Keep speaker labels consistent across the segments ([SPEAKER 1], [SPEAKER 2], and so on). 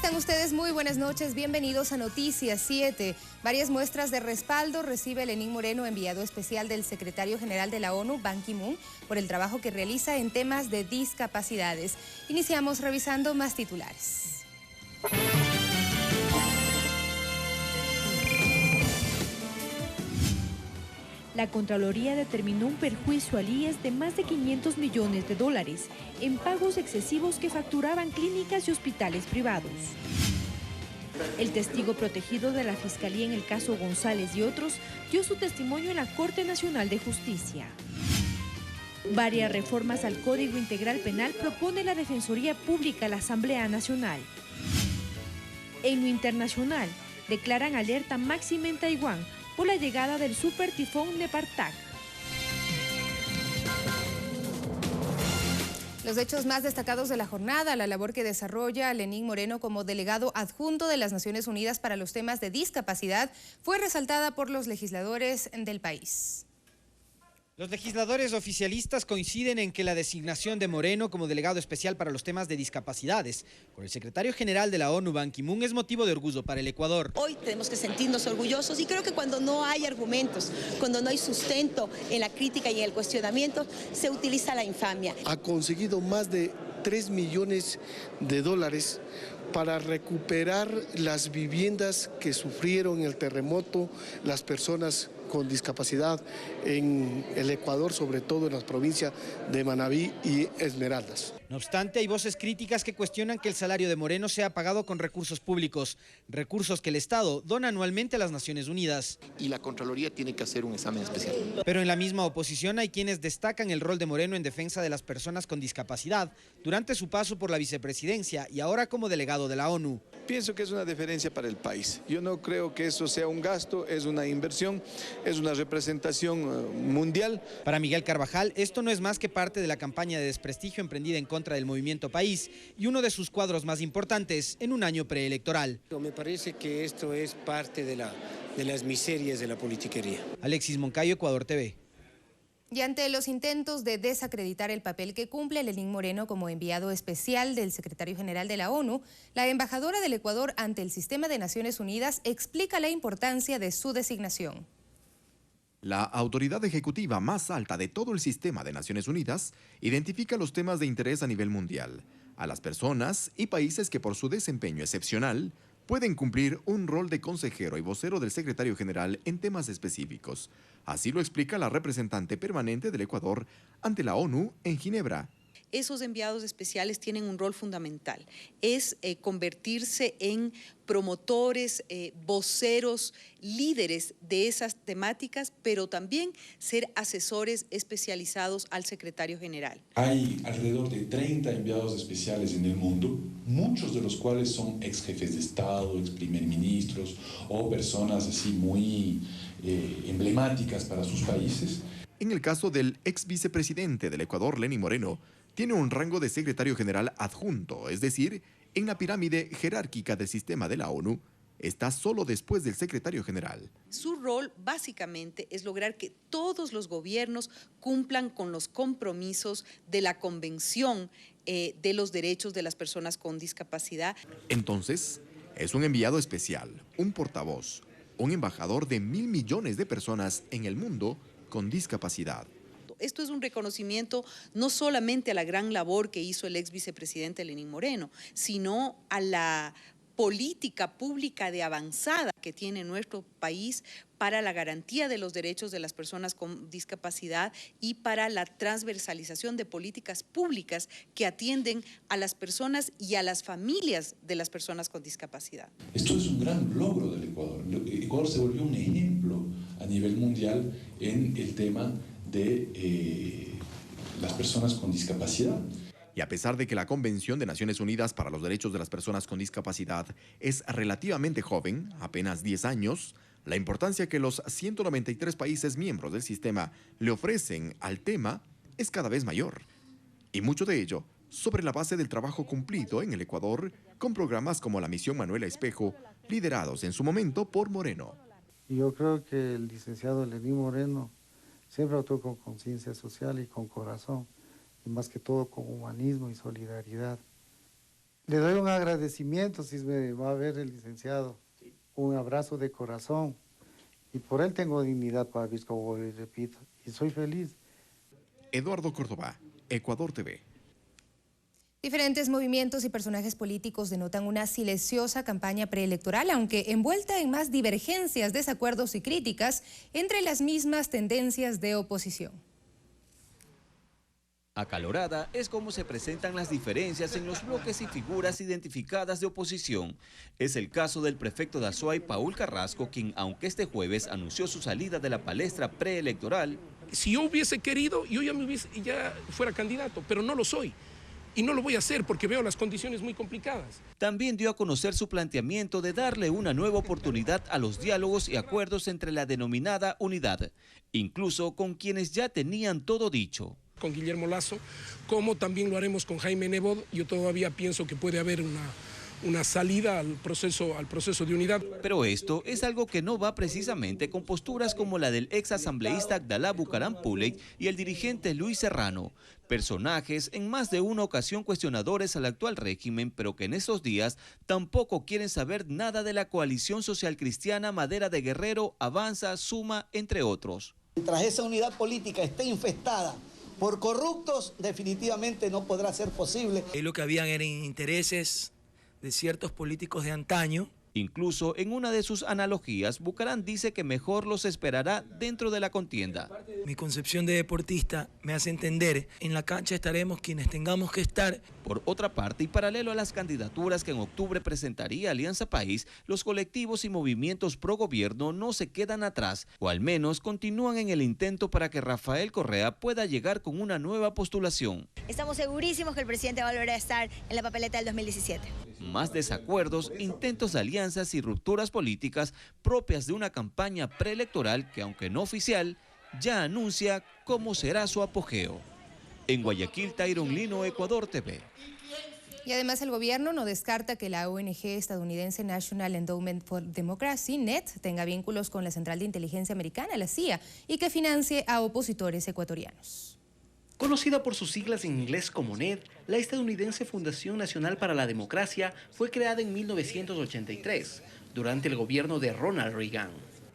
[SPEAKER 1] Están ustedes? Muy buenas noches, bienvenidos a Noticias 7. Varias muestras de respaldo recibe Lenín Moreno, enviado especial del secretario general de la ONU, Ban Ki-moon, por el trabajo que realiza en temas de discapacidades. Iniciamos revisando más titulares.
[SPEAKER 2] La Contraloría determinó un perjuicio al IES de más de 500 millones de dólares en pagos excesivos que facturaban clínicas y hospitales privados. El testigo protegido de la Fiscalía en el caso González y otros dio su testimonio en la Corte Nacional de Justicia. Varias reformas al Código Integral Penal propone la Defensoría Pública a la Asamblea Nacional. En lo internacional, declaran alerta máxima en Taiwán por la llegada del super tifón Nepartak.
[SPEAKER 1] Los hechos más destacados de la jornada, la labor que desarrolla Lenín Moreno como delegado adjunto de las Naciones Unidas para los temas de discapacidad, fue resaltada por los legisladores del país.
[SPEAKER 3] Los legisladores oficialistas coinciden en que la designación de Moreno como delegado especial para los temas de discapacidades por el secretario general de la ONU, Ban Ki-moon, es motivo de orgullo para el Ecuador.
[SPEAKER 4] Hoy tenemos que sentirnos orgullosos y creo que cuando no hay argumentos, cuando no hay sustento en la crítica y en el cuestionamiento, se utiliza la infamia.
[SPEAKER 5] Ha conseguido más de 3 millones de dólares para recuperar las viviendas que sufrieron el terremoto, las personas con discapacidad en el Ecuador, sobre todo en las provincias de Manabí y Esmeraldas.
[SPEAKER 3] No obstante, hay voces críticas que cuestionan que el salario de Moreno sea pagado con recursos públicos, recursos que el Estado dona anualmente a las Naciones Unidas.
[SPEAKER 6] Y la Contraloría tiene que hacer un examen especial.
[SPEAKER 3] Pero en la misma oposición hay quienes destacan el rol de Moreno en defensa de las personas con discapacidad durante su paso por la vicepresidencia y ahora como delegado de la ONU.
[SPEAKER 7] Pienso que es una deferencia para el país. Yo no creo que eso sea un gasto, es una inversión, es una representación mundial.
[SPEAKER 3] Para Miguel Carvajal, esto no es más que parte de la campaña de desprestigio emprendida en contra del movimiento País y uno de sus cuadros más importantes en un año preelectoral.
[SPEAKER 8] Me parece que esto es parte de las miserias de la politiquería.
[SPEAKER 3] Alexis Moncayo, Ecuador TV.
[SPEAKER 1] Y ante los intentos de desacreditar el papel que cumple Lenín Moreno como enviado especial del secretario general de la ONU, la embajadora del Ecuador ante el sistema de Naciones Unidas explica la importancia de su designación.
[SPEAKER 9] La autoridad ejecutiva más alta de todo el sistema de Naciones Unidas identifica los temas de interés a nivel mundial, a las personas y países que por su desempeño excepcional pueden cumplir un rol de consejero y vocero del secretario general en temas específicos. Así lo explica la representante permanente del Ecuador ante la ONU en Ginebra.
[SPEAKER 10] Esos enviados especiales tienen un rol fundamental, es convertirse en promotores, voceros, líderes de esas temáticas, pero también ser asesores especializados al secretario general.
[SPEAKER 11] Hay alrededor de 30 enviados especiales en el mundo, muchos de los cuales son ex jefes de Estado, ex primer ministros o personas así muy emblemáticas para sus países.
[SPEAKER 9] En el caso del ex vicepresidente del Ecuador, Lenín Moreno, tiene un rango de secretario general adjunto, es decir, en la pirámide jerárquica del sistema de la ONU, está solo después del secretario general.
[SPEAKER 10] Su rol básicamente es lograr que todos los gobiernos cumplan con los compromisos de la Convención de los Derechos de las Personas con Discapacidad.
[SPEAKER 9] Entonces, es un enviado especial, un portavoz, un embajador de 1.000 millones de personas en el mundo con discapacidad.
[SPEAKER 10] Esto es un reconocimiento no solamente a la gran labor que hizo el ex vicepresidente Lenín Moreno, sino a la política pública de avanzada que tiene nuestro país para la garantía de los derechos de las personas con discapacidad y para la transversalización de políticas públicas que atienden a las personas y a las familias de las personas con discapacidad.
[SPEAKER 11] Esto es un gran logro del Ecuador. Ecuador se volvió un ejemplo a nivel mundial en el tema de las personas con discapacidad.
[SPEAKER 9] Y a pesar de que la Convención de Naciones Unidas para los Derechos de las Personas con Discapacidad es relativamente joven, apenas 10 años, la importancia que los 193 países miembros del sistema le ofrecen al tema es cada vez mayor. Y mucho de ello sobre la base del trabajo cumplido en el Ecuador con programas como la Misión Manuela Espejo, liderados en su momento por Moreno.
[SPEAKER 12] Yo creo que el licenciado Lenín Moreno siempre actuó con conciencia social y con corazón, y más que todo con humanismo y solidaridad. Le doy un agradecimiento si me va a ver el licenciado, un abrazo de corazón. Y por él tengo dignidad para Visco, y repito, y soy feliz.
[SPEAKER 9] Eduardo Córdoba, Ecuador TV.
[SPEAKER 1] Diferentes movimientos y personajes políticos denotan una silenciosa campaña preelectoral, aunque envuelta en más divergencias, desacuerdos y críticas entre las mismas tendencias de oposición.
[SPEAKER 13] Acalorada es como se presentan las diferencias en los bloques y figuras identificadas de oposición. Es el caso del prefecto de Azuay, Paul Carrasco, quien, aunque este jueves anunció su salida de la palestra preelectoral.
[SPEAKER 14] Si yo hubiese querido, yo ya fuera candidato, pero no lo soy. Y no lo voy a hacer porque veo las condiciones muy complicadas.
[SPEAKER 13] También dio a conocer su planteamiento de darle una nueva oportunidad a los diálogos y acuerdos entre la denominada unidad, incluso con quienes ya tenían todo dicho.
[SPEAKER 14] Con Guillermo Lasso, como también lo haremos con Jaime Nebot. Yo todavía pienso que puede haber una salida al proceso de unidad.
[SPEAKER 13] Pero esto es algo que no va precisamente con posturas como la del ex asambleísta Abdalá Bucaram Pulek y el dirigente Luis Serrano, personajes en más de una ocasión cuestionadores al actual régimen, pero que en estos días tampoco quieren saber nada de la coalición social cristiana Madera de Guerrero, Avanza, Suma, entre otros.
[SPEAKER 15] Mientras esa unidad política esté infestada por corruptos, definitivamente no podrá ser posible.
[SPEAKER 16] Lo que habían eran intereses de ciertos políticos de antaño.
[SPEAKER 13] Incluso en una de sus analogías, Bucaram dice que mejor los esperará dentro de la contienda.
[SPEAKER 16] Mi concepción de deportista me hace entender, en la cancha estaremos quienes tengamos que estar.
[SPEAKER 13] Por otra parte, y paralelo a las candidaturas que en octubre presentaría Alianza País, los colectivos y movimientos pro gobierno no se quedan atrás, o al menos continúan en el intento para que Rafael Correa pueda llegar con una nueva postulación.
[SPEAKER 17] Estamos segurísimos que el presidente va a volver a estar en la papeleta del 2017.
[SPEAKER 13] Más desacuerdos, intentos de alianzas y rupturas políticas propias de una campaña preelectoral que, aunque no oficial, ya anuncia cómo será su apogeo. En Guayaquil, Tyron Lino, Ecuador TV.
[SPEAKER 1] Y además el gobierno no descarta que la ONG estadounidense National Endowment for Democracy, NED, tenga vínculos con la Central de Inteligencia Americana, la CIA, y que financie a opositores ecuatorianos.
[SPEAKER 18] Conocida por sus siglas en inglés como NED, la estadounidense Fundación Nacional para la Democracia fue creada en 1983, durante el gobierno de Ronald Reagan.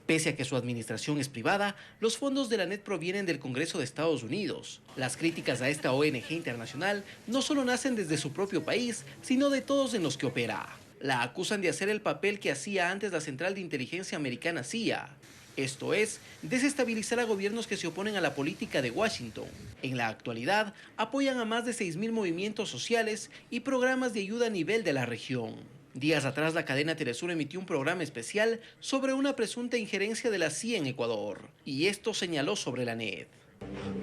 [SPEAKER 18] Pese a que su administración es privada, los fondos de la NED provienen del Congreso de Estados Unidos. Las críticas a esta ONG internacional no solo nacen desde su propio país, sino de todos en los que opera. La acusan de hacer el papel que hacía antes la Central de Inteligencia Americana CIA. Esto es, desestabilizar a gobiernos que se oponen a la política de Washington. En la actualidad, apoyan a más de 6.000 movimientos sociales y programas de ayuda a nivel de la región. Días atrás, la cadena Telesur emitió un programa especial sobre una presunta injerencia de la CIA en Ecuador. Y esto señaló sobre la NED.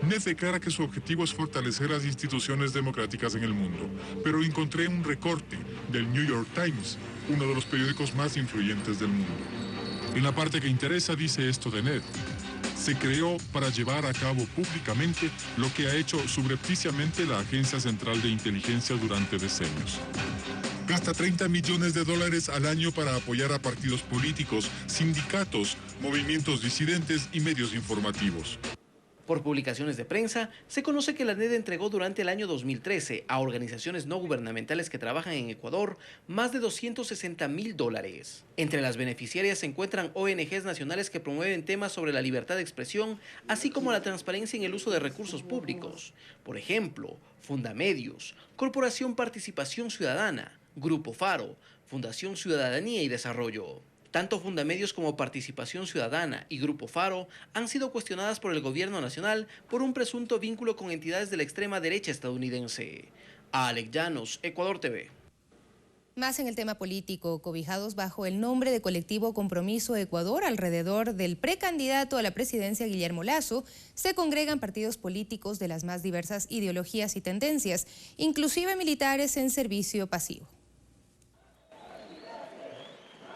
[SPEAKER 19] NED declara que su objetivo es fortalecer las instituciones democráticas en el mundo, pero encontré un recorte del New York Times, uno de los periódicos más influyentes del mundo. En la parte que interesa dice esto de NED. Se creó para llevar a cabo públicamente lo que ha hecho subrepticiamente la Agencia Central de Inteligencia durante decenios. Gasta $30 millones al año para apoyar a partidos políticos, sindicatos, movimientos disidentes y medios informativos.
[SPEAKER 18] Por publicaciones de prensa, se conoce que la NED entregó durante el año 2013 a organizaciones no gubernamentales que trabajan en Ecuador más de $260.000. Entre las beneficiarias se encuentran ONGs nacionales que promueven temas sobre la libertad de expresión, así como la transparencia en el uso de recursos públicos. Por ejemplo, Fundamedios, Corporación Participación Ciudadana, Grupo Faro, Fundación Ciudadanía y Desarrollo. Tanto Fundamedios como Participación Ciudadana y Grupo Faro han sido cuestionadas por el gobierno nacional por un presunto vínculo con entidades de la extrema derecha estadounidense. Alex Llanos, Ecuador TV.
[SPEAKER 1] Más en el tema político, cobijados bajo el nombre de Colectivo Compromiso Ecuador alrededor del precandidato a la presidencia Guillermo Lasso, se congregan partidos políticos de las más diversas ideologías y tendencias, inclusive militares en servicio pasivo.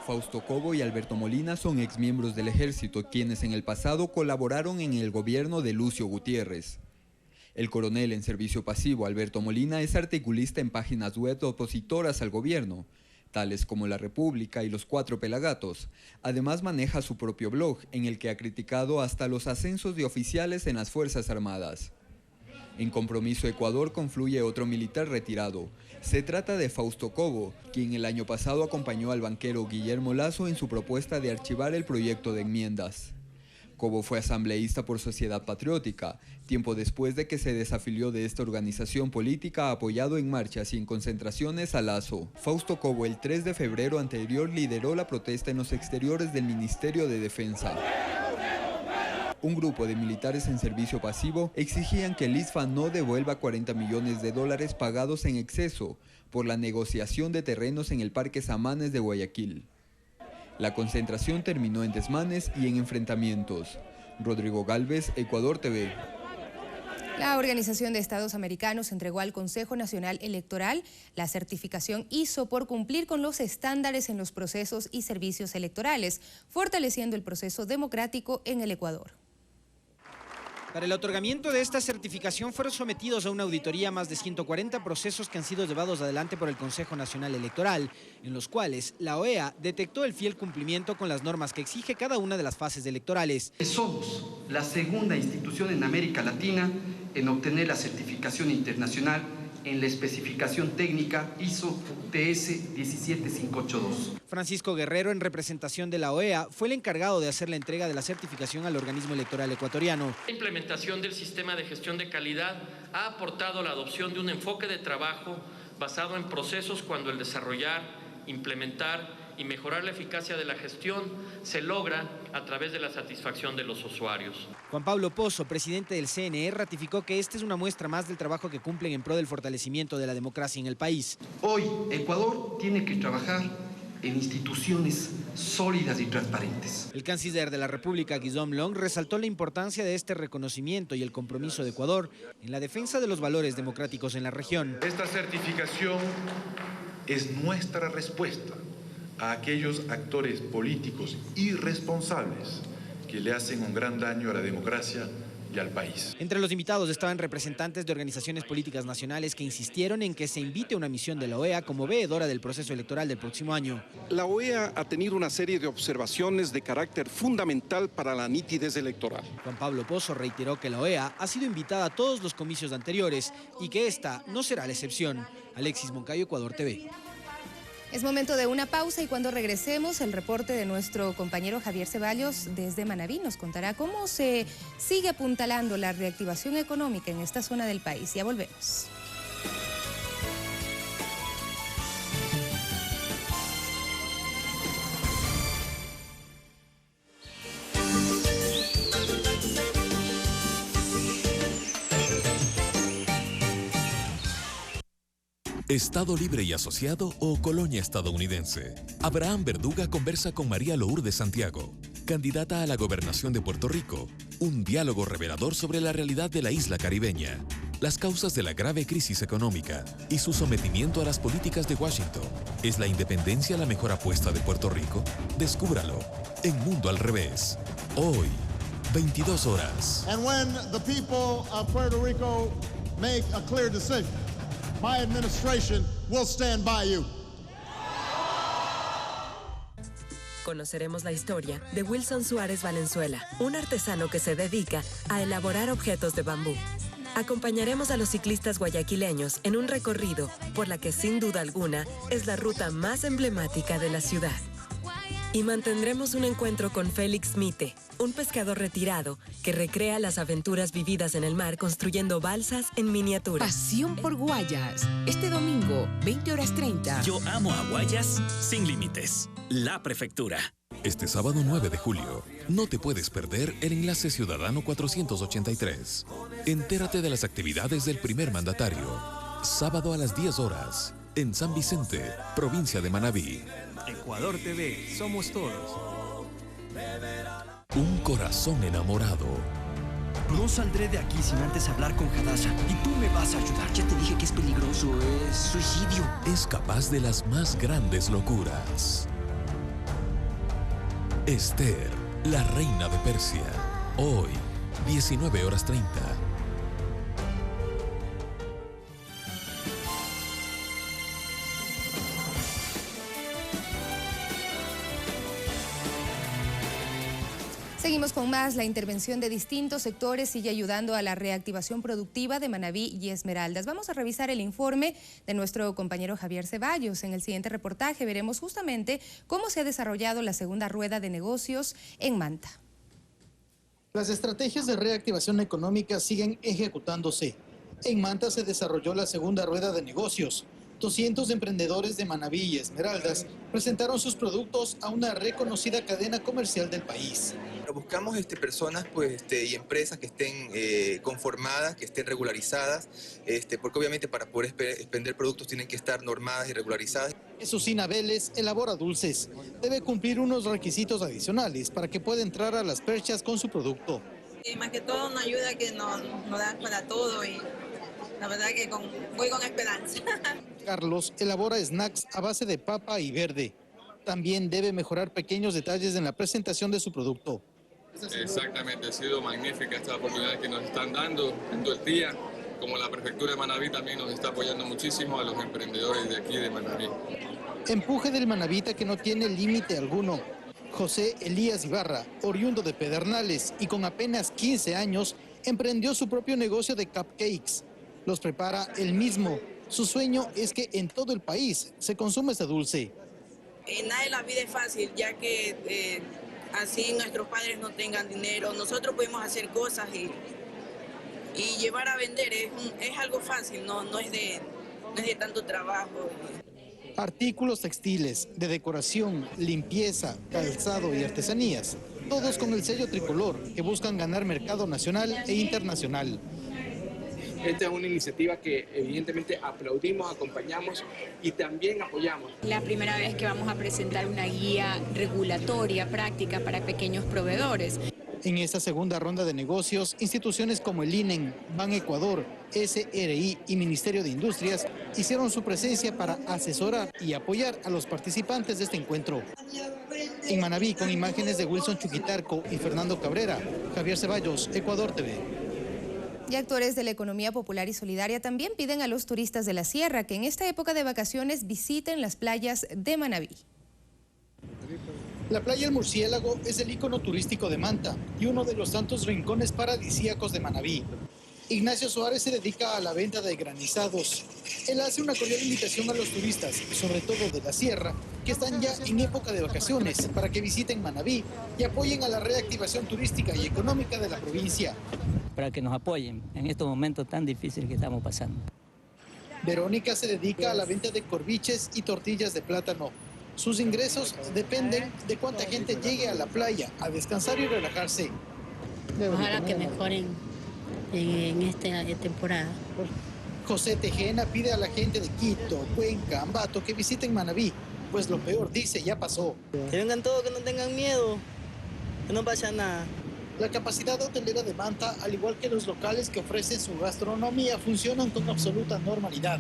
[SPEAKER 20] Fausto Cobo y Alberto Molina son exmiembros del ejército, quienes en el pasado colaboraron en el gobierno de Lucio Gutiérrez. El coronel en servicio pasivo, Alberto Molina, es articulista en páginas web opositoras al gobierno, tales como La República y Los Cuatro Pelagatos. Además maneja su propio blog, en el que ha criticado hasta los ascensos de oficiales en las Fuerzas Armadas. En Compromiso Ecuador confluye otro militar retirado. Se trata de Fausto Cobo, quien el año pasado acompañó al banquero Guillermo Lasso en su propuesta de archivar el proyecto de enmiendas. Cobo fue asambleísta por Sociedad Patriótica, tiempo después de que se desafilió de esta organización política, apoyado en marchas y en concentraciones a Lasso. Fausto Cobo el 3 de febrero anterior lideró la protesta en los exteriores del Ministerio de Defensa. Un grupo de militares en servicio pasivo exigían que el ISFA no devuelva $40 millones pagados en exceso por la negociación de terrenos en el Parque Samanes de Guayaquil. La concentración terminó en desmanes y en enfrentamientos. Rodrigo Galvez, Ecuador TV.
[SPEAKER 1] La Organización de Estados Americanos entregó al Consejo Nacional Electoral la certificación ISO por cumplir con los estándares en los procesos y servicios electorales, fortaleciendo el proceso democrático en el Ecuador.
[SPEAKER 3] Para el otorgamiento de esta certificación fueron sometidos a una auditoría más de 140 procesos que han sido llevados adelante por el Consejo Nacional Electoral, en los cuales la OEA detectó el fiel cumplimiento con las normas que exige cada una de las fases electorales.
[SPEAKER 21] Somos la segunda institución en América Latina en obtener la certificación internacional en la especificación técnica ISO TS 17582.
[SPEAKER 3] Francisco Guerrero, en representación de la OEA, fue el encargado de hacer la entrega de la certificación al organismo electoral ecuatoriano.
[SPEAKER 22] La implementación del sistema de gestión de calidad ha aportado la adopción de un enfoque de trabajo basado en procesos cuando el desarrollar, implementar y mejorar la eficacia de la gestión se logra a través de la satisfacción de los usuarios.
[SPEAKER 3] Juan Pablo Pozo, presidente del CNE, ratificó que esta es una muestra más del trabajo que cumplen en pro del fortalecimiento de la democracia en el país.
[SPEAKER 21] Hoy, Ecuador tiene que trabajar en instituciones sólidas y transparentes.
[SPEAKER 3] El canciller de la República, Guillaume Long, resaltó la importancia de este reconocimiento y el compromiso de Ecuador en la defensa de los valores democráticos en la región.
[SPEAKER 23] Esta certificación es nuestra respuesta a aquellos actores políticos irresponsables que le hacen un gran daño a la democracia y al país.
[SPEAKER 3] Entre los invitados estaban representantes de organizaciones políticas nacionales que insistieron en que se invite a una misión de la OEA como veedora del proceso electoral del próximo año.
[SPEAKER 24] La OEA ha tenido una serie de observaciones de carácter fundamental para la nitidez electoral.
[SPEAKER 3] Juan Pablo Pozo reiteró que la OEA ha sido invitada a todos los comicios anteriores y que esta no será la excepción. Alexis Moncayo, Ecuador TV.
[SPEAKER 1] Es momento de una pausa y cuando regresemos el reporte de nuestro compañero Javier Ceballos desde Manabí nos contará cómo se sigue apuntalando la reactivación económica en esta zona del país. Ya volvemos.
[SPEAKER 25] Estado Libre y Asociado o Colonia Estadounidense. Abraham Verduga conversa con María Lourdes Santiago, candidata a la gobernación de Puerto Rico. Un diálogo revelador sobre la realidad de la isla caribeña, las causas de la grave crisis económica y su sometimiento a las políticas de Washington. ¿Es la independencia la mejor apuesta de Puerto Rico? Descúbralo en Mundo al Revés. Hoy, 22 horas.
[SPEAKER 26] And when the people of Puerto Rico make a clear decision, my administration will stand by you.
[SPEAKER 27] Conoceremos la historia de Wilson Suárez Valenzuela, un artesano que se dedica a elaborar objetos de bambú. Acompañaremos a los ciclistas guayaquileños en un recorrido por la que sin duda alguna es la ruta más emblemática de la ciudad. Y mantendremos un encuentro con Félix Mite, un pescador retirado que recrea las aventuras vividas en el mar construyendo balsas en miniatura.
[SPEAKER 28] Pasión por Guayas, este domingo, 20:30.
[SPEAKER 29] Yo amo a Guayas sin límites. La Prefectura.
[SPEAKER 25] Este sábado 9 de julio, no te puedes perder el Enlace Ciudadano 483. Entérate de las actividades del primer mandatario. Sábado a las 10 horas, en San Vicente, provincia de Manabí.
[SPEAKER 29] Ecuador TV, somos todos.
[SPEAKER 25] Un corazón enamorado.
[SPEAKER 29] No saldré de aquí sin antes hablar con Hadassah. Y tú me vas a ayudar. Ya te dije que es peligroso, es suicidio.
[SPEAKER 25] Es capaz de las más grandes locuras. Esther, la reina de Persia. Hoy, 19:30.
[SPEAKER 1] Seguimos con más. La intervención de distintos sectores sigue ayudando a la reactivación productiva de Manabí y Esmeraldas. Vamos a revisar el informe de nuestro compañero Javier Ceballos. En el siguiente reportaje veremos justamente cómo se ha desarrollado la segunda rueda de negocios en Manta.
[SPEAKER 2] Las estrategias de reactivación económica siguen ejecutándose. En Manta se desarrolló la segunda rueda de negocios. 200 emprendedores de Manabí y Esmeraldas presentaron sus productos a una reconocida cadena comercial del país.
[SPEAKER 4] Buscamos personas y empresas que estén conformadas, que estén regularizadas, porque obviamente para poder vender productos tienen que estar normadas y regularizadas.
[SPEAKER 2] Susina Vélez elabora dulces. Debe cumplir unos requisitos adicionales para que pueda entrar a las perchas con su producto.
[SPEAKER 5] Más que todo una ayuda que nos da para todo y la verdad que voy con esperanza.
[SPEAKER 2] Carlos elabora snacks a base de papa y verde. También debe mejorar pequeños detalles en la presentación de su producto.
[SPEAKER 6] Exactamente, ha sido magnífica esta oportunidad que nos están dando en todo el día. Como la Prefectura de Manabí también nos está apoyando muchísimo a los emprendedores de aquí de Manabí.
[SPEAKER 2] Empuje del manabita que no tiene límite alguno. José Elías Ibarra, oriundo de Pedernales y con apenas 15 años, emprendió su propio negocio de cupcakes. Los prepara él mismo. Su sueño es que en todo el país se consuma este dulce.
[SPEAKER 5] Nada de la vida es fácil, ya que así nuestros padres no tengan dinero. Nosotros podemos hacer cosas y llevar a vender. Es algo fácil, no es de tanto trabajo.
[SPEAKER 2] Artículos textiles, de decoración, limpieza, calzado y artesanías. Todos con el sello tricolor que buscan ganar mercado nacional e internacional.
[SPEAKER 7] Esta es una iniciativa que evidentemente aplaudimos, acompañamos y también apoyamos.
[SPEAKER 8] La primera vez que vamos a presentar una guía regulatoria práctica para pequeños proveedores.
[SPEAKER 2] En esta segunda ronda de negocios, instituciones como el INEN, Ban Ecuador, SRI y Ministerio de Industrias hicieron su presencia para asesorar y apoyar a los participantes de este encuentro. En Manabí, con imágenes de Wilson Chuquitarco y Fernando Cabrera, Javier Ceballos, Ecuador TV.
[SPEAKER 1] Y actores de la economía popular y solidaria también piden a los turistas de la sierra que en esta época de vacaciones visiten las playas de Manabí.
[SPEAKER 2] La playa El Murciélago es el ícono turístico de Manta y uno de los tantos rincones paradisíacos de Manabí. Ignacio Suárez se dedica a la venta de granizados. Él hace una cordial invitación a los turistas, sobre todo de la sierra, que están ya en época de vacaciones, para que visiten Manabí y apoyen a la reactivación turística y económica de la provincia.
[SPEAKER 10] Para que nos apoyen en estos momentos tan difíciles que estamos pasando.
[SPEAKER 2] Verónica se dedica a la venta de corviches y tortillas de plátano. Sus ingresos dependen de cuánta gente llegue a la playa a descansar y relajarse.
[SPEAKER 11] Ojalá que mejoren en esta temporada.
[SPEAKER 2] José Tejena pide a la gente de Quito, Cuenca, Ambato que visiten Manabí, pues lo peor, dice, ya pasó.
[SPEAKER 11] Que vengan todos, que no tengan miedo, que no pasa nada.
[SPEAKER 2] La capacidad hotelera de Manta, al igual que los locales que ofrecen su gastronomía, funcionan con absoluta normalidad.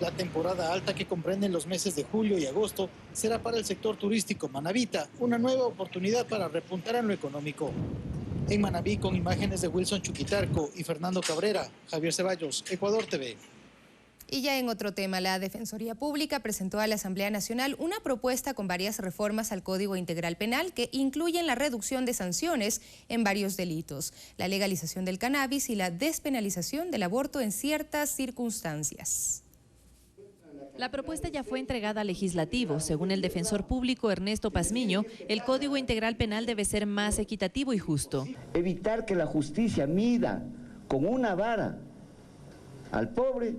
[SPEAKER 2] La temporada alta, que comprende los meses de julio y agosto, será para el sector turístico manabita una nueva oportunidad para repuntar en lo económico. En Manabí, con imágenes de Wilson Chuquitarco y Fernando Cabrera, Javier Ceballos, Ecuador TV.
[SPEAKER 1] Y ya en otro tema, la Defensoría Pública presentó a la Asamblea Nacional una propuesta con varias reformas al Código Integral Penal que incluyen la reducción de sanciones en varios delitos, la legalización del cannabis y la despenalización del aborto en ciertas circunstancias.
[SPEAKER 12] La propuesta ya fue entregada al legislativo. Según el defensor público Ernesto Pazmiño, el Código Integral Penal debe ser más equitativo y justo.
[SPEAKER 30] Evitar que la justicia mida con una vara al pobre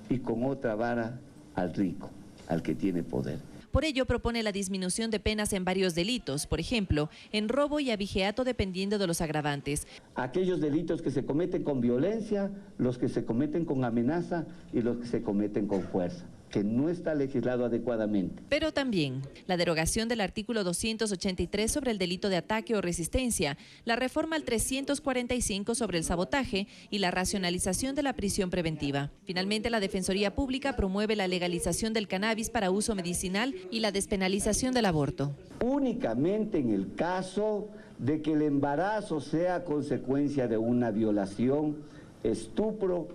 [SPEAKER 30] y con otra vara al rico, al que tiene poder.
[SPEAKER 12] Por ello propone la disminución de penas en varios delitos, por ejemplo, en robo y abigeato dependiendo de los agravantes.
[SPEAKER 30] Aquellos delitos que se cometen con violencia, los que se cometen con amenaza y los que se cometen con fuerza, que no está legislado adecuadamente.
[SPEAKER 12] Pero también la derogación del artículo 283 sobre el delito de ataque o resistencia, la reforma al 345 sobre el sabotaje y la racionalización de la prisión preventiva. Finalmente, la Defensoría Pública promueve la legalización del cannabis para uso medicinal y la despenalización del aborto.
[SPEAKER 30] Únicamente en el caso de que el embarazo sea consecuencia de una violación, estupro,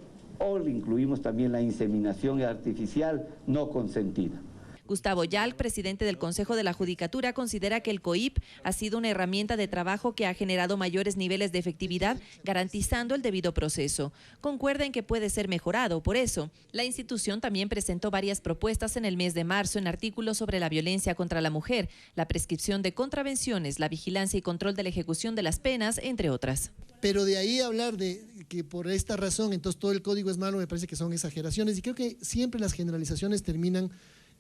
[SPEAKER 30] o le incluimos también la inseminación artificial no consentida.
[SPEAKER 12] Gustavo Yalc, presidente del Consejo de la Judicatura, considera que el COIP ha sido una herramienta de trabajo que ha generado mayores niveles de efectividad, garantizando el debido proceso. Concuerda en que puede ser mejorado. Por eso, la institución también presentó varias propuestas en el mes de marzo en artículos sobre la violencia contra la mujer, la prescripción de contravenciones, la vigilancia y control de la ejecución de las penas, entre otras.
[SPEAKER 9] Pero de ahí hablar de que por esta razón entonces todo el código es malo, me parece que son exageraciones, y creo que siempre las generalizaciones terminan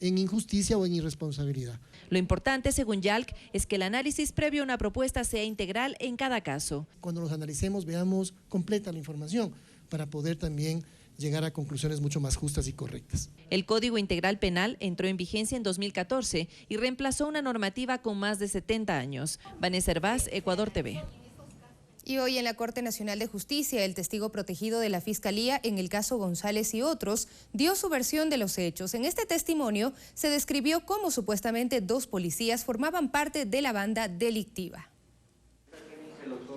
[SPEAKER 9] en injusticia o en irresponsabilidad.
[SPEAKER 12] Lo importante, según Yalc, es que el análisis previo a una propuesta sea integral en cada caso.
[SPEAKER 9] Cuando los analicemos, veamos completa la información para poder también llegar a conclusiones mucho más justas y correctas.
[SPEAKER 12] El Código Integral Penal entró en vigencia en 2014 y reemplazó una normativa con más de 70 años. Vanessa Hervás, Ecuador TV.
[SPEAKER 1] Y hoy en la Corte Nacional de Justicia, el testigo protegido de la Fiscalía en el caso González y otros dio su versión de los hechos. En este testimonio se describió cómo supuestamente 2 policías formaban parte de la banda delictiva.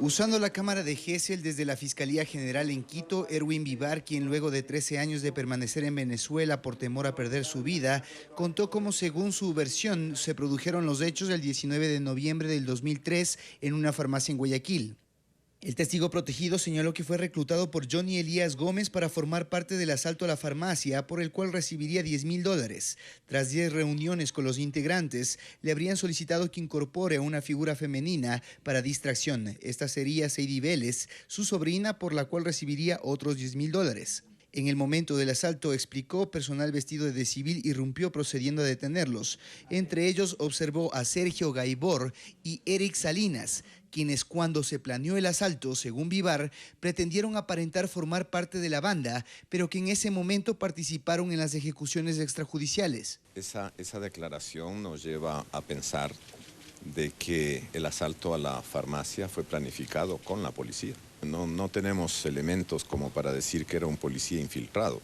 [SPEAKER 13] Usando la cámara de Gesell desde la Fiscalía General en Quito, Erwin Vivar, quien luego de 13 años de permanecer en Venezuela por temor a perder su vida, contó cómo según su versión se produjeron los hechos el 19 de noviembre del 2003 en una farmacia en Guayaquil. El testigo protegido señaló que fue reclutado por Johnny Elías Gómez para formar parte del asalto a la farmacia, por el cual recibiría $10,000. Tras 10 reuniones con los integrantes, le habrían solicitado que incorpore a una figura femenina para distracción. Esta sería Sadie Vélez, su sobrina, por la cual recibiría otros $10,000. En el momento del asalto, explicó, personal vestido de civil irrumpió procediendo a detenerlos. Entre ellos observó a Sergio Gaibor y Eric Salinas, quienes cuando se planeó el asalto, según Vivar, pretendieron aparentar formar parte de la banda, pero que en ese momento participaron en las ejecuciones extrajudiciales.
[SPEAKER 14] Esa declaración nos lleva a pensar de que el asalto a la farmacia fue planificado con la policía. No tenemos elementos como para decir que era un policía infiltrado.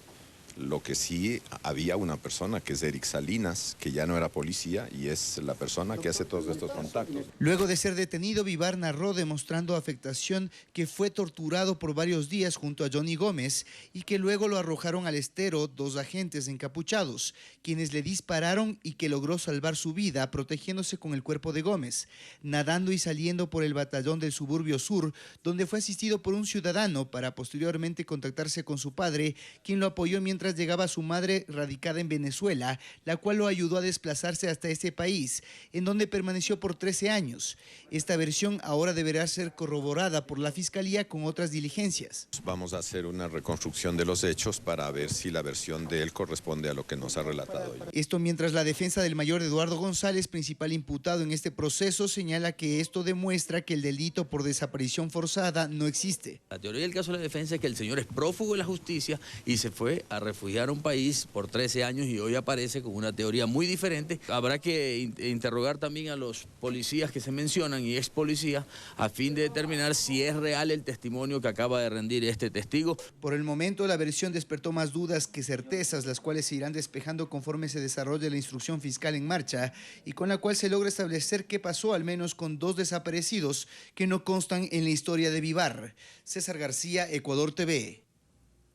[SPEAKER 14] Lo que sí, había una persona que es Eric Salinas, que ya no era policía y es la persona que hace todos estos contactos.
[SPEAKER 13] Luego de ser detenido, Vivar narró, demostrando afectación, que fue torturado por varios días junto a Johnny Gómez y que luego lo arrojaron al estero 2 agentes encapuchados, quienes le dispararon y que logró salvar su vida protegiéndose con el cuerpo de Gómez, nadando y saliendo por el batallón del Suburbio Sur, donde fue asistido por un ciudadano para posteriormente contactarse con su padre, quien lo apoyó mientras llegaba su madre radicada en Venezuela, la cual lo ayudó a desplazarse hasta ese país, en donde permaneció por 13 años. Esta versión ahora deberá ser corroborada por la Fiscalía con otras diligencias.
[SPEAKER 14] Vamos a hacer una reconstrucción de los hechos para ver si la versión de él corresponde a lo que nos ha relatado hoy.
[SPEAKER 13] Esto mientras la defensa del mayor Eduardo González, principal imputado en este proceso, señala que esto demuestra que el delito por desaparición forzada no existe.
[SPEAKER 15] La teoría del caso de la defensa es que el señor es prófugo de la justicia y se fue a refugiar a un país por 13 años y hoy aparece con una teoría muy diferente. Habrá que interrogar también a los policías que se mencionan y ex policías a fin de determinar si es real el testimonio que acaba de rendir este testigo.
[SPEAKER 13] Por el momento, la versión despertó más dudas que certezas, las cuales se irán despejando conforme se desarrolle la instrucción fiscal en marcha y con la cual se logra establecer qué pasó al menos con 2 desaparecidos que no constan en la historia de Vivar. César García, Ecuador TV.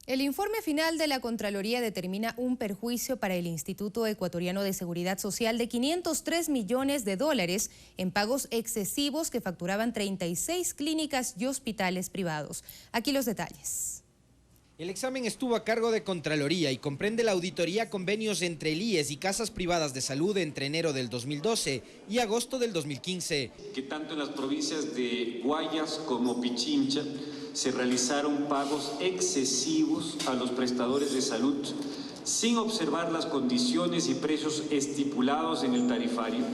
[SPEAKER 1] El informe final de la Contraloría determina un perjuicio para el Instituto Ecuatoriano de Seguridad Social de $503 millones en pagos excesivos que facturaban 36 clínicas y hospitales privados. Aquí los detalles.
[SPEAKER 3] El examen estuvo a cargo de Contraloría y comprende la auditoría a convenios entre el IES y casas privadas de salud entre enero del 2012 y agosto del 2015.
[SPEAKER 16] Que tanto en las provincias de Guayas como Pichincha se realizaron pagos excesivos a los prestadores de salud sin observar las condiciones y precios estipulados en el tarifario,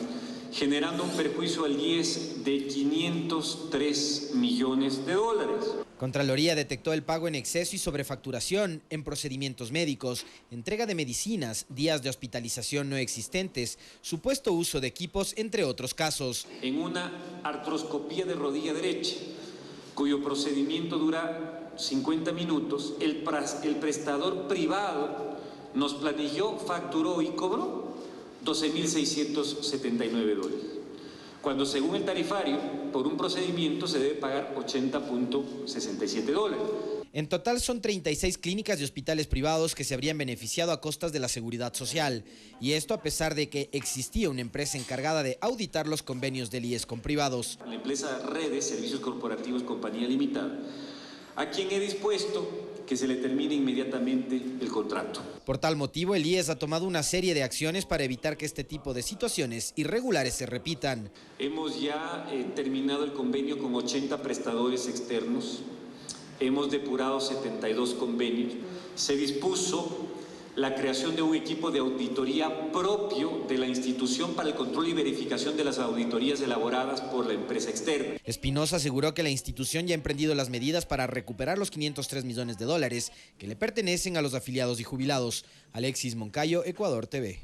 [SPEAKER 16] generando un perjuicio al IES de $503 millones.
[SPEAKER 3] Contraloría detectó el pago en exceso y sobrefacturación en procedimientos médicos, entrega de medicinas, días de hospitalización no existentes, supuesto uso de equipos, entre otros casos.
[SPEAKER 16] En una artroscopía de rodilla derecha, cuyo procedimiento dura 50 minutos, el prestador privado nos planilló, facturó y cobró $12.679, cuando según el tarifario, por un procedimiento se debe pagar $80.67.
[SPEAKER 3] En total son 36 clínicas y hospitales privados que se habrían beneficiado a costas de la seguridad social. Y esto a pesar de que existía una empresa encargada de auditar los convenios del IES con privados.
[SPEAKER 16] La empresa Redes Servicios Corporativos Compañía Limitada, a quien he dispuesto que se le termine inmediatamente el contrato.
[SPEAKER 3] Por tal motivo, el IES ha tomado una serie de acciones para evitar que este tipo de situaciones irregulares se repitan.
[SPEAKER 16] Hemos ya terminado el convenio con 80 prestadores externos, hemos depurado 72 convenios, se dispuso la creación de un equipo de auditoría propio de la institución para el control y verificación de las auditorías elaboradas por la empresa externa.
[SPEAKER 3] Espinosa aseguró que la institución ya ha emprendido las medidas para recuperar los 503 millones de dólares que le pertenecen a los afiliados y jubilados. Alexis Moncayo, Ecuador TV.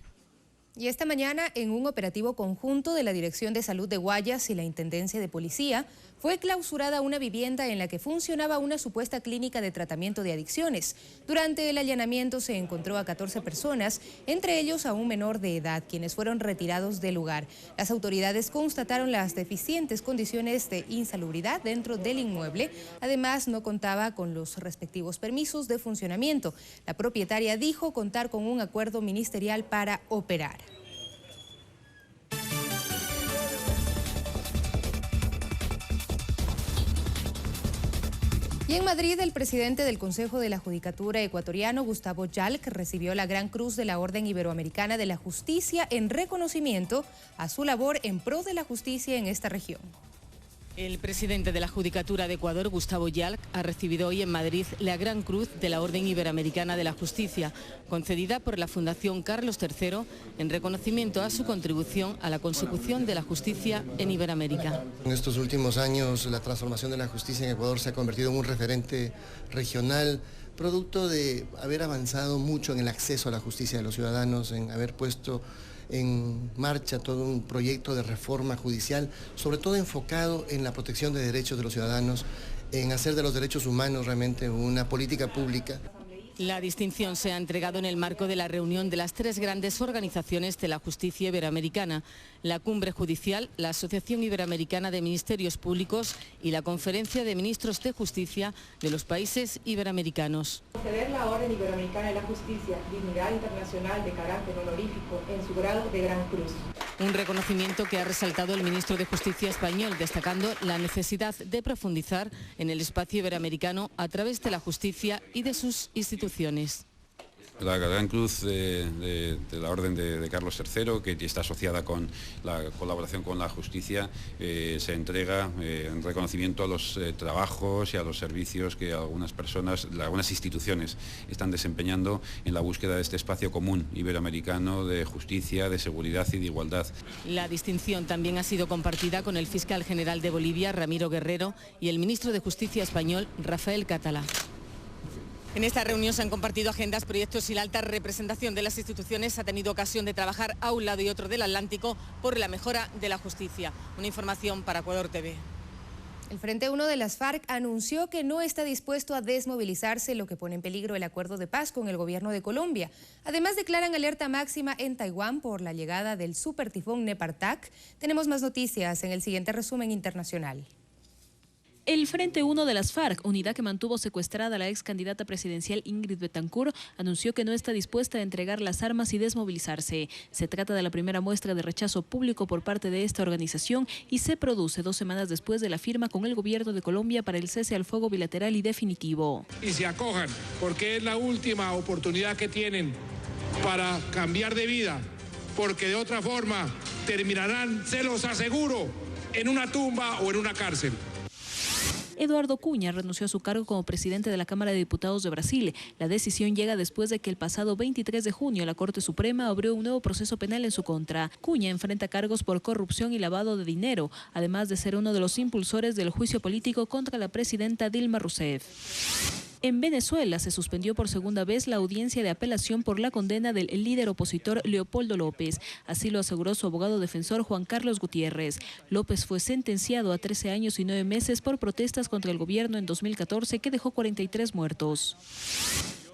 [SPEAKER 1] Y esta mañana, en un operativo conjunto de la Dirección de Salud de Guayas y la Intendencia de Policía, fue clausurada una vivienda en la que funcionaba una supuesta clínica de tratamiento de adicciones. Durante el allanamiento se encontró a 14 personas, entre ellos a un menor de edad, quienes fueron retirados del lugar. Las autoridades constataron las deficientes condiciones de insalubridad dentro del inmueble. Además, no contaba con los respectivos permisos de funcionamiento. La propietaria dijo contar con un acuerdo ministerial para operar. Y en Madrid, el presidente del Consejo de la Judicatura ecuatoriano, Gustavo Yalc, recibió la Gran Cruz de la Orden Iberoamericana de la Justicia en reconocimiento a su labor en pro de la justicia en esta región.
[SPEAKER 17] El presidente de la Judicatura de Ecuador, Gustavo Yalc, ha recibido hoy en Madrid la Gran Cruz de la Orden Iberoamericana de la Justicia, concedida por la Fundación Carlos III en reconocimiento a su contribución a la consecución de la justicia en Iberoamérica.
[SPEAKER 9] En estos últimos años, la transformación de la justicia en Ecuador se ha convertido en un referente regional, producto de haber avanzado mucho en el acceso a la justicia de los ciudadanos, en haber puesto en marcha todo un proyecto de reforma judicial, sobre todo enfocado en la protección de derechos de los ciudadanos, en hacer de los derechos humanos realmente una política pública.
[SPEAKER 17] La distinción se ha entregado en el marco de la reunión de las tres grandes organizaciones de la justicia iberoamericana, la Cumbre Judicial, la Asociación Iberoamericana de Ministerios Públicos y la Conferencia de Ministros de Justicia de los países iberoamericanos.
[SPEAKER 18] Conceder la Orden Iberoamericana de la Justicia, dignidad internacional de carácter honorífico en su grado de Gran Cruz.
[SPEAKER 17] Un reconocimiento que ha resaltado el ministro de Justicia español, destacando la necesidad de profundizar en el espacio iberoamericano a través de la justicia y de sus instituciones.
[SPEAKER 19] La Gran Cruz de la Orden de Carlos III, que está asociada con la colaboración con la justicia, se entrega en reconocimiento a los trabajos y a los servicios que algunas personas, algunas instituciones están desempeñando en la búsqueda de este espacio común iberoamericano de justicia, de seguridad y de igualdad.
[SPEAKER 17] La distinción también ha sido compartida con el fiscal general de Bolivia, Ramiro Guerrero, y el ministro de Justicia español, Rafael Catalá. En esta reunión se han compartido agendas, proyectos y la alta representación de las instituciones ha tenido ocasión de trabajar a un lado y otro del Atlántico por la mejora de la justicia. Una información para Ecuador TV.
[SPEAKER 1] El Frente 1 de las FARC anunció que no está dispuesto a desmovilizarse, lo que pone en peligro el acuerdo de paz con el gobierno de Colombia. Además, declaran alerta máxima en Taiwán por la llegada del supertifón Nepartak. Tenemos más noticias en el siguiente resumen internacional.
[SPEAKER 20] El Frente 1 de las FARC, unidad que mantuvo secuestrada a la ex candidata presidencial Ingrid Betancourt, anunció que no está dispuesta a entregar las armas y desmovilizarse. Se trata de la primera muestra de rechazo público por parte de esta organización y se produce 2 semanas después de la firma con el gobierno de Colombia para el cese al fuego bilateral y definitivo.
[SPEAKER 21] Y se acojan, porque es la última oportunidad que tienen para cambiar de vida, porque de otra forma terminarán, se los aseguro, en una tumba o en una cárcel.
[SPEAKER 20] Eduardo Cunha renunció a su cargo como presidente de la Cámara de Diputados de Brasil. La decisión llega después de que el pasado 23 de junio la Corte Suprema abrió un nuevo proceso penal en su contra. Cunha enfrenta cargos por corrupción y lavado de dinero, además de ser uno de los impulsores del juicio político contra la presidenta Dilma Rousseff. En Venezuela se suspendió por segunda vez la audiencia de apelación por la condena del líder opositor Leopoldo López. Así lo aseguró su abogado defensor Juan Carlos Gutiérrez. López fue sentenciado a 13 años y 9 meses por protestas contra el gobierno en 2014 que dejó 43 muertos.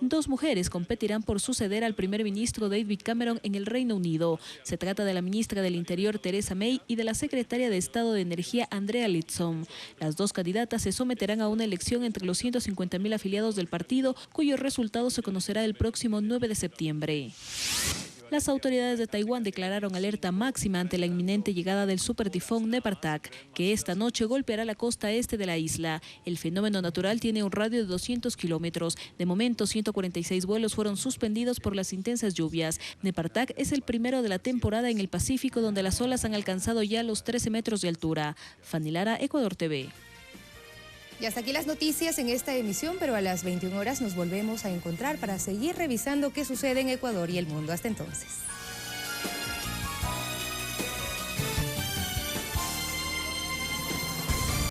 [SPEAKER 20] 2 mujeres competirán por suceder al primer ministro David Cameron en el Reino Unido. Se trata de la ministra del Interior Theresa May y de la secretaria de Estado de Energía Andrea Leadsom. Las 2 candidatas se someterán a una elección entre los 150.000 afiliados del partido, cuyo resultado se conocerá el próximo 9 de septiembre. Las autoridades de Taiwán declararon alerta máxima ante la inminente llegada del supertifón Nepartak, que esta noche golpeará la costa este de la isla. El fenómeno natural tiene un radio de 200 kilómetros. De momento, 146 vuelos fueron suspendidos por las intensas lluvias. Nepartak es el primero de la temporada en el Pacífico, donde las olas han alcanzado ya los 13 metros de altura. Fanny Lara, Ecuador TV.
[SPEAKER 1] Y hasta aquí las noticias en esta emisión, pero a las 21 horas nos volvemos a encontrar para seguir revisando qué sucede en Ecuador y el mundo. Hasta entonces.